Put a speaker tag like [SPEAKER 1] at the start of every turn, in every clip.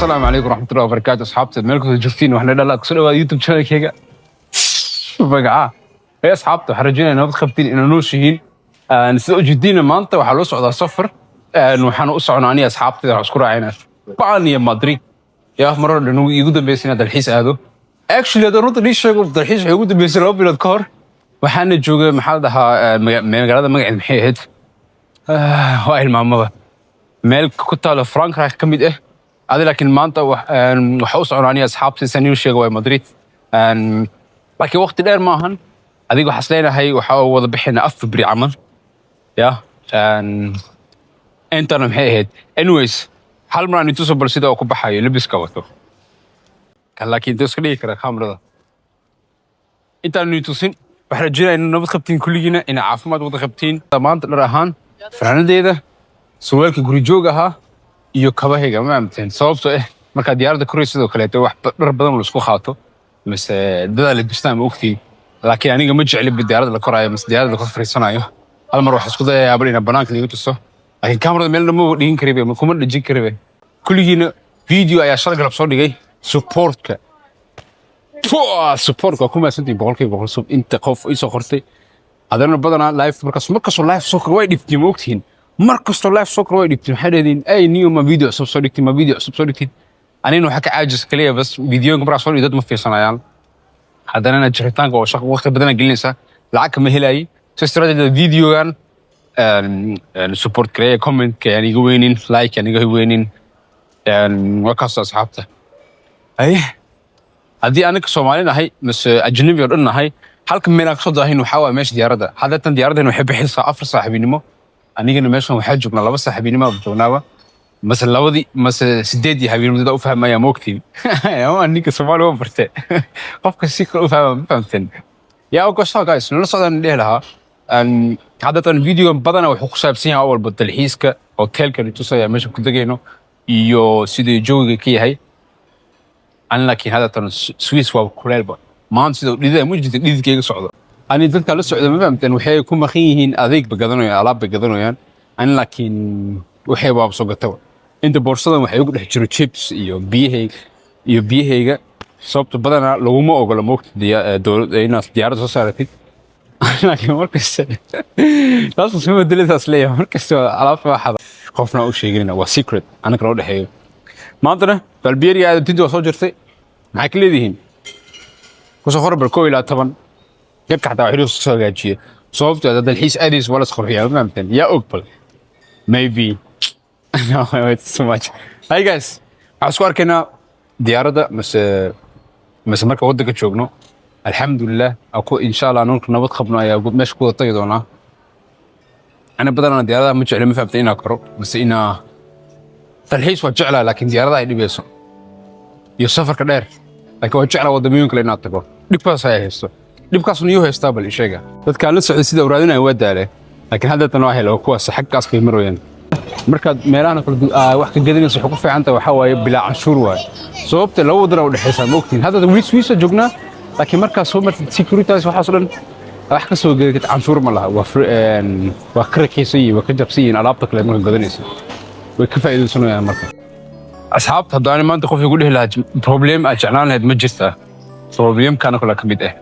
[SPEAKER 1] السلام عليكم ورحمة الله وبركاته أصحابتي مالكم جفتين وإحنا لا كسر يوتيوب شانل كيجا بقعة يا أصحابتي حرجينا نبض خفتين إنه نوشين نسوق جدينا مانطة وحلوس على صفر نوحنا أسعنا عني أصحابتي عسكر عينا بانيا مدري يا مرة لأنه يقول بيسنا الحيس هذا actually هذا نقطة ليش شغل الحيس يقول بيسنا ربي الكار وحنا جوجا محل ده مقالة مقعد محيد هاي المعمبة مال كنت على فرانك راح كميد إيه هذا لكن مانتا وحوس عنانية أصحاب سنيو شيء جوا مدريد لكن وقت الآن ماهن هذيك وحصلنا هاي وحاول بحنا أفبري عمل يا أنت أنا محيد anyways حال مرة نتوصل برسيدة وكوب حي لبس كواتو كان لكن تسخلي كره خامرة أنت نتوصل بحرجنا إنه نبض خبتين كلنا إن عافمات وضع خبتين طبعا الرهان فرعنا ده سؤالك يقول جوجها iyo kabahayga ma amteen sababtoo ah marka diyaaradda korey sidoo kale wax dhar badan la isku qaato mise dadaal bistaan ma ogtii laakiin aniga ma jecli diyaaradda la koraayo mise diyaaradda la fariisanayo hal mar wax isku dayayaa bal ina banaanka lagu tuso laakiin kamarada meel ma dhigin karibe ma kuma dhijin karibe kulligiina video ayaa shal galab soo dhigay supportka kuma santii boqolkiiba sub inta qof isoo qortay adana badana live markaas live soo way dhiftii ma ogtiin markasto live soccer way dhigtay waxay leedin ay niyo ma video soo dhigtay ma video soo dhigtay anina waxa ka caajis kaliya bas videoga markaa soo dhigay dad ma fiirsanayaan hadana jiritaanka oo shaqo waqti badan gelinaysa lacag ma helay sistradeeda videogan support kare comment ka yani weynin like yani weynin wakaas asxaabta ay hadii anaka Soomaali nahay mas ajnabi oo dhan nahay halka meel ka soo daahin waxa waa meesha diyaaradda hadda diyaaradda waxay bixisaa afar saaxiibinimo anigana meeshan waxaa joognaa laba saaxiibinimo joognaaba mase labadii mase sideedii habeenimada u fahmaya moogtiin ama ninka Soomaali oo bartay qofka si kale u fahamteen yaa uga soo guys nala socdaan dheelaha hadda tan video badan wuxuu ku saabsan yahay awal badal xiiska hotelka tusaya meesha ku dagayno iyo sidii joogiga ka yahay aan laakiin hadda tan Swiss waa kuleelba maanta sidoo dhididkayga socdo أنا ذلك على السعودية ما فهمت إنه وحي يكون مخيهين أذيك بقدرنا ألعاب بقدرنا يعني أنا لكن وحي باب سوق التوا أنت بورصة وحي يقول حجرو تشيبس يبيه صوبت بدنا لو ما أقول موقت دي ناس ديارة صارت لكن مركز لازم سمو دليل أصلية مركز ألعاب واحد خوفنا أول شيء قلنا وسيكريت أنا كرود حي ما أدري فالبيري قاعد تدي وصوجرتي معك ليه دهين وصخور بركوي لا طبعا كيف حتى وحيد الصوت جاي صوت هذا الحيس أديس ولا صخور فيها ما ممكن يا أقبل maybe no it's too much hi guys عسكر كنا ديارة مس مركب ودك تشوفنا الحمد لله أكو إن شاء الله نقدر نبض خبنا يا أبو مش كود طيدونا أنا بدرنا ديارة مش على مفهمتين أكرو بس إنا الحيس وجعله لكن ديارة اللي بيسو يسافر كدير لكن وجعله ودميون كلنا تبغى لباس هاي هستو dhibkaas uu yahay stable ishaga dadka la socday sida uraadinay wadaale laakiin hadda tan waa helo kuwa saxkaas ka marayaan marka meelaha kala wax ka gadinayso wuxuu ku fiicanta waxa waaye bilaa canshuur waay sababta loo wadana u dhaxaysa moogtiin hadda Swiss joogna laakiin marka soo martay security waxa soo dhan wax ka soo gaday canshuur ma laha waa kirkiisay waa ka jabsiin alaabta kale marka gadanayso way ka faa'iideysanayaan marka asxaabta hadaan maanta qof igu dhihi problem ajnaan lahayd ma jirta problem kana kala kamid ah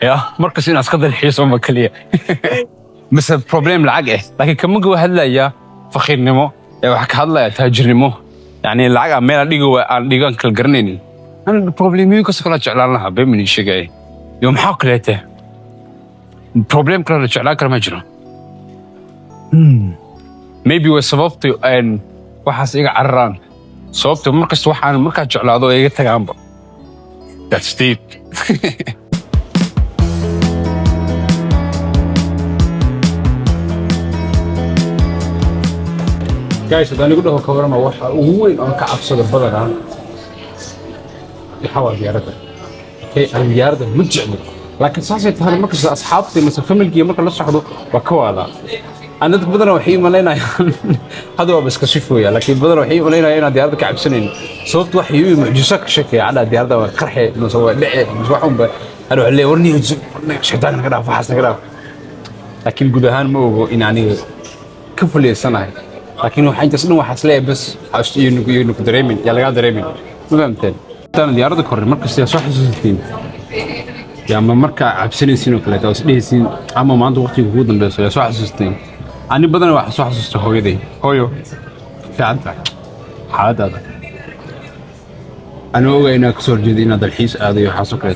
[SPEAKER 1] يا مركز الناس قدر الحيس وما كليه مثل بروبليم العقل لكن كم جوا هلا يا فخير نمو يا وحك هلا يا تاجر نمو يعني العقل ما لقوا كل قرنيني أنا البروبليم يكسر كلا جعلان لها بمن الشقاي يوم حق ليته البروبليم كلا جعلان كلا مجرى maybe وسببته أن واحد يقع عران سببته مركز واحد مركز جعلان هذا يتجمع that's deep guys هذا نقول له كورما وح وين أنا كعب صدر بدنا يحاول زيارته كي الزيارة متجمل لكن صارت هذا مركز أصحابتي مثل فاميلي مركز لسه حضو وكوالا أنا بدنا وحي ملينا هذا هو بس كشفويا لكن بدنا وحي ملينا هنا ديارة كعب سنين صوت وحي معجزك شكل على ديارة قرحة نسوي لا مش وحهم أروح اللي ورني شيطان كذا فحصنا كذا لكن جودهان مو يعني كفلي سنة لكن waxaan tasnaa waxa isla bas inuu dareemin ya laga dareemin فهمتين tan diyaarada kor markasta soo xasuusteen ama marka cabsanaysiin oo kale taas dhehaysiin ama maanta waqtiga ugu dambeeyay soo xasuusteen ani badan wax soo xasuusta hooyaday hooyo fiicanta xaaladda أنا أوجي إنك صور جديد إن هذا الحيس هذا يحاسب كذا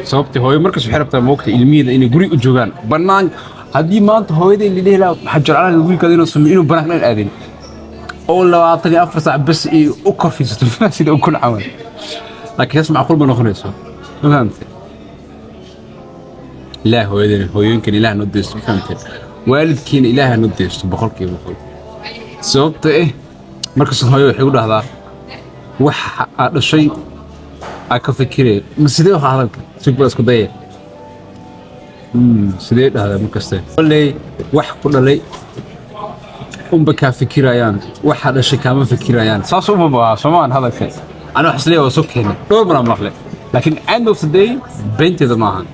[SPEAKER 1] صوبتي هوي مركز في حرب وقت المية إني قري الجوجان بنان هذه ما أنت هوي دي اللي ليه حجر على الويل كذا نسمينه بنحنا الأذين أول لو أعطني أفرس بس أكر في ستفاس إذا أكون عوان لكن يسمع قرب من أخريسه فهمت لا هوي دي هو يمكن إله نديس فهمت والد كين إله نديس بخلقي بخلق صوبتي إيه مركز هوي يقول هذا wax aad dhashay aad ka fikirey ma sidee waxa hadalka si baa isku dayay sidee dhahdaa markasta wallay wax ku dhalay ka fikirayaan waxa dhashay kama fikirayaan saas uma baa Soomaan hadalka ana wax isleeyahay soo keenay dhowr mar maqle laakiin end of the day beenteeda ma ahan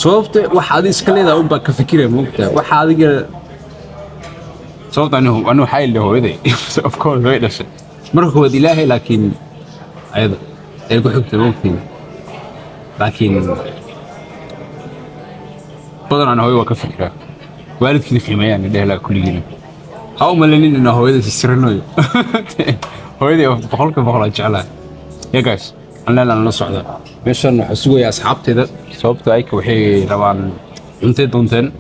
[SPEAKER 1] sababta wax aad iska leedahay ka fikiray moogtaa waxa adiga sababta anu xayl hooyaday of course way dhashay مرة هو إلهي لكن أيضا يقول حكت ممكن لكن بدر عن هو كفكرة والد كني خيمة يعني ده لا كل جيل هاو ملنين إنه هو إذا تسرنوي هو إذا بخلك بخلك جعله يا جايز أنا لا نص على مش إنه حسوا يا أصحاب تدا صوبت أيك وحي طبعا أنت دونتين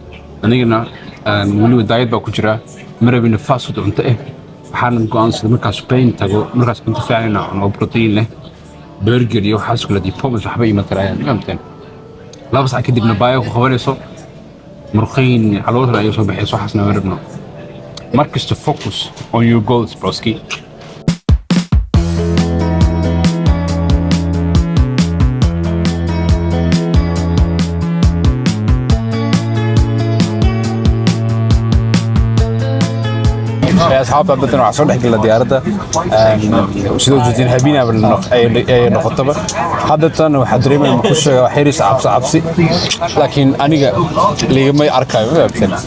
[SPEAKER 1] أنا قلنا نقول دايت بكجرة مرة بنفاس وأنت إيه waxaan go'aansaday markaas Spain tago markaas inta fiican oo protein leh burger iyo waxa isku ladii pommes waxba ima tarayaan fahamteen laba sac kadibna baayo ku qabanayso murqiin caloosha ay soo baxayso xasna weerarno markasta to focus on your goals broski أصحاب بدنا عصور حق الديارة وشدوا جدين هبينا أي نقطة هذا تان وحضرين من مخش حيرس عبسي لكن أنا اللي ما يأركاي مثلا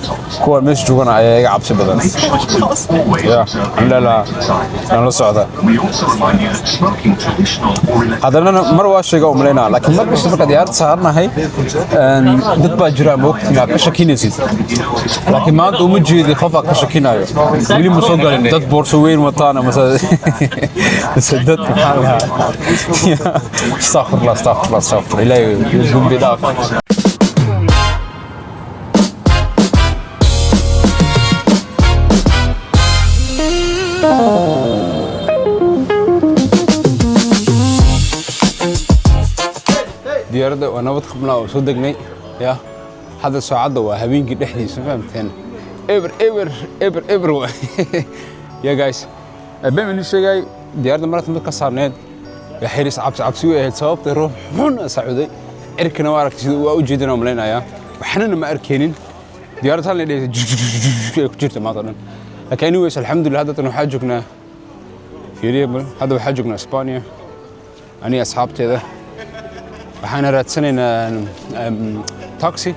[SPEAKER 1] كوا مش جونا أي عبسي بدن يا لا أنا صعدة هذا أنا مرة شيء قوم لنا لكن ما بس فكرة ديارة صارنا هاي دتبا جرام وقت ما كشكينيسي لكن ما دوم جدي خفا كشكينايو ولي مسوقن دد بورسوين وطانا مثلا سدد حالها استغفر الله لا يقوم بدافع ديارده ونبض قبلنا وصدقني يا هذا ساعده وهبينك دحديس فهمتين ever يا جايز بما إني شيء ديارنا مرات متكسرناد حيرس عبس وياه صوبت روح هون سعودي إركنا وارك وأوجدنا ملينا يا وحنا ما أركينين ديارتها اللي جرت مثلا لكن ويش الحمد لله هذا حاجكنا في ريبل هذا حاجكنا إسبانيا أنا أصحابتي ذا وحنا راتسنين تاكسي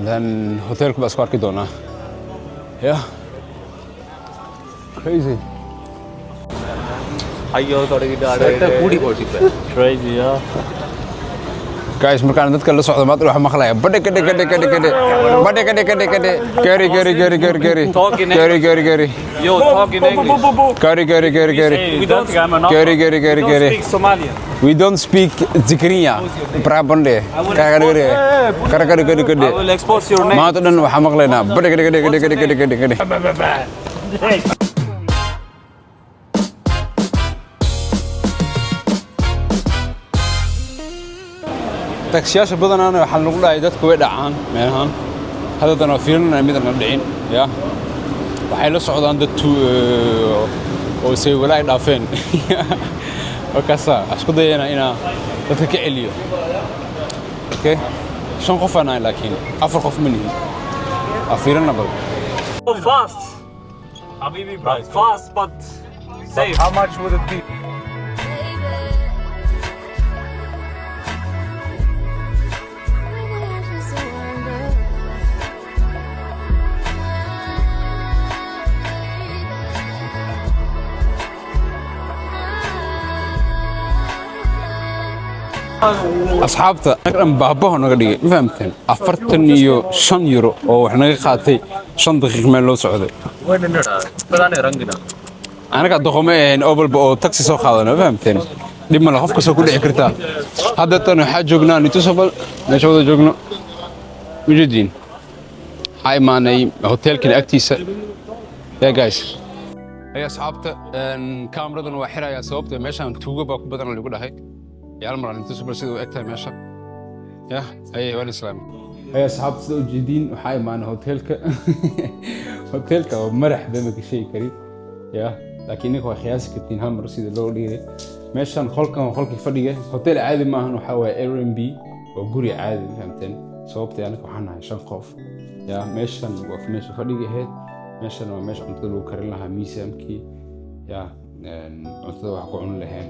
[SPEAKER 1] then hotel بأسوار كدونا yeah crazy
[SPEAKER 2] crazy yeah
[SPEAKER 1] guys markaan dadka la socdo maad wax maqlaya badhe kade gari
[SPEAKER 2] yo talk in English
[SPEAKER 1] gari
[SPEAKER 2] we don't
[SPEAKER 1] gari
[SPEAKER 2] speak Somalian
[SPEAKER 1] we don't speak Zikriya Brabande gari
[SPEAKER 2] I will expose your name
[SPEAKER 1] maad dhan waxa maqlaynaa badhe kade taksiyasha badan ana waxa lagu dhahay dadku way dhacaan meelahan hadana fiirnaa midna dhicin ya waxay la socdaan dadku oo say walaay dhaafeen وكاسا اسكو داينا ina dadka ka celiyo okay shan qof ana laakiin afar qof manihi afiirna bal
[SPEAKER 2] fast habibi fast but safe
[SPEAKER 3] how much would it be
[SPEAKER 1] asxaabta nagan baabaho naga dhigay ma fahamteen 45 euro oo wax naga qaatay 5 daqiiqo meel loo socday anaga doqomay obalba oo taxi soo qaadana ma fahamteen dib ma la qof kasoo ku dhici kartaa hadda tan waxa joognaa nitusabal meesha wada joogno mujidin hay maanay hotelkan agtiisa ya guys ay asxaabta kaamiradan waa xiraya sababta meeshan tuugo baa ku badan lagu dhahay yaal maran nitusabal sidoo egtahay meesha ya ay wal islaam ay asxaabta soo jeedin waxa imaanay hotelka oo marax bama ka shay kari ya laakiin ninka waa qiyaas kartiin hal mar sida loo dhigay meeshan qolkii fadhiga hotel caadi ma ahan waxa waa Airbnb oo guri caadi fahamteen sababta aniga waxaan nahay 5 qof ya meeshan waa meesha fadhiga ahayd meeshan waa meesha cuntada lagu karin lahaa miisaamkii ya cuntada wax ku cun lahayn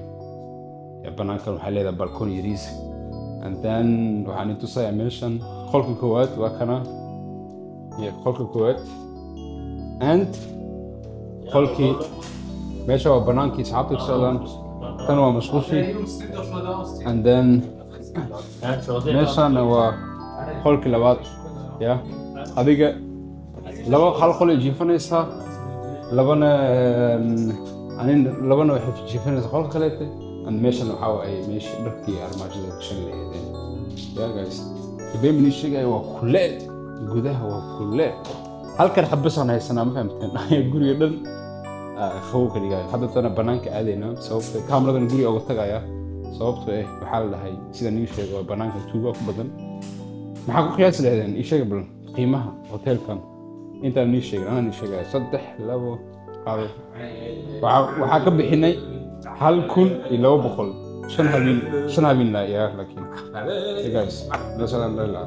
[SPEAKER 1] ya banaankan waxa leedahay balkoon yariis and then waxaan intusayaa meeshan qolka koowaad waa kana ya qolka koowaad and qolkii meesha waa banaankii saxaabta socdaan tan waa masquushi and then meeshan waa qolkii labaad ya adiga laba hal qol ay jiifanaysaa labana waxay jiifanaysaa qolka kale and meeshan waxa ay meeshii dharkii armaajada gashan leeyahay ya guys beemni shigay waa kuleel gudaha waa kuleel halkan xabasana haysanaa ma fahamteen guriga dhan خوو كليجاي هذا تنا بنانك عادينا سوف كاميرا نقولي أو تجايا سوف بحال هاي سيدا نيشة بنانك توجا بدن محاكو قياس لهذا إيش قبل قيمها هوتيل كان أنت نيشة أنا نيشة جاي صدق لو هذا وحاكب بحناي هل كل إلا بخل شن هبين لا يا لكن guys مثلا لا